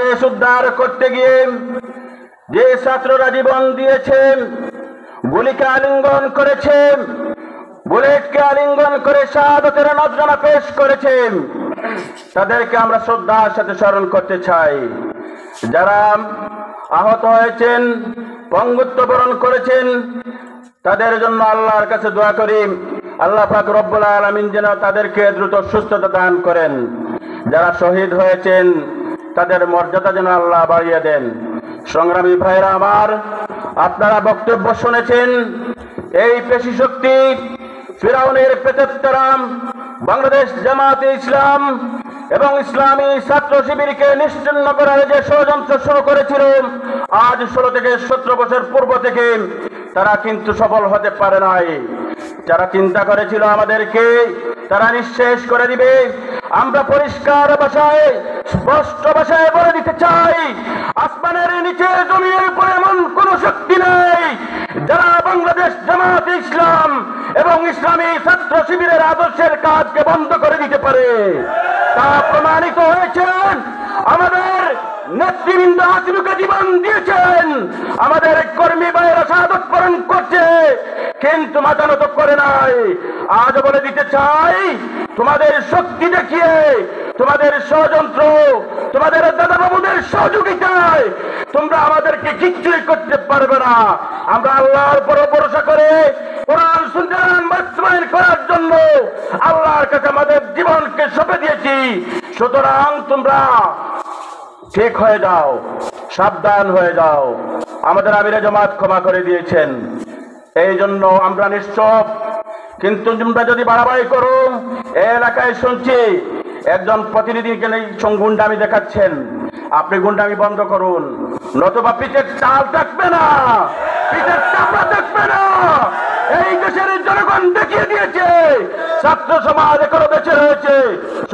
দেশ উদ্ধার করতে গিয়ে যে ছাত্ররা জীবন দিয়েছেন, গুলিকে আলিঙ্গন করেছেন, বুলেটকে আলিঙ্গন করে শাহাদাতের নজরানা পেশ করেছেন, তাদেরকে আমরা শ্রদ্ধার সাথে স্মরণ করতে চাই। যারা আহত হয়েছেন, পঙ্গুত্ব বরণ করেছেন, তাদের জন্য আল্লাহর কাছে দোয়া করি, আল্লাহ পাক রব্বুল আলামিন যেন তাদেরকে দ্রুত সুস্থতা দান করেন। যারা শহীদ হয়েছেন, তাদের মর্যাদা যেন আল্লাহ বাড়িয়ে দেন। সংগ্রামী ভাইরা আমার, আপনারা বক্তব্য শুনেছেন। এই পেশি শক্তি, ফিরাউনের প্রেতাত্মারাম বাংলাদেশ জামাতে ইসলাম এবং ইসলামী ছাত্র শিবিরকে নিশ্চিহ্ন করার যে ষড়যন্ত্র শুরু করেছিল, আজ 16 থেকে 17 বছর পূর্ব থেকে, তারা কিন্তু সফল হতে পারে নাই। যারা চিন্তা করেছিল আমাদেরকে তারা নিঃশেষ করে দিবে, আমরা পরিষ্কার ভাষায়, স্পষ্ট ভাষায় বলে দিতে চাই, আসমানের নিচে জমির উপরে এমন কোন শক্তি নেই যারা বাংলাদেশ জামাতে ইসলাম এবং ইসলামী ছাত্র শিবিরের আদর্শের কাজকে বন্ধ করে দিতে পারে। তা প্রমাণিত হয়েছেন। আমাদের নেতৃবৃন্দ আজকে জীবন দিয়েছেন, আমাদের কর্মী ভাইয়েরা শাহাদাত বরণ করছে, কিন্তু মাথা নত করে নাই। আজ বলে দিতে চাই, তোমাদের শক্তি দেখিয়ে, তোমাদের ষড়যন্ত্র, তোমাদের দাদা বাবুদের সহযোগিতায় তোমরা আমাদেরকে কিচ্ছুই করতে পারবে না। আমরা আল্লাহর উপর ভরসা করে কোরআন সুন্নাহ বাস্তবায়ন করার জন্য আল্লাহর কাছে আমাদের জীবনকে সঁপে দিয়েছি। সুতরাং তোমরা ঠিক হয়ে যাও, সাবধান হয়ে যাও। আমাদের আমিরে জামাত ক্ষমা করে দিয়েছেন, এই জন্য আমরা নিশ্চুপ। কিন্তু তোমরা যদি বাড়াবাড়ি করো, এলাকায় শুনছি একজন প্রতিনিধিকে গুন্ডামি দেখাচ্ছেন, আপনি গুন্ডামি বন্ধ করুন, নতুবা পিঠের চাল থাকবে না, পিঠের চাপড়া থাকবে না। এই দেশের জনগণ দেখিয়ে দিয়েছে ছাত্র সমাজ এখনো বেঁচে রয়েছে।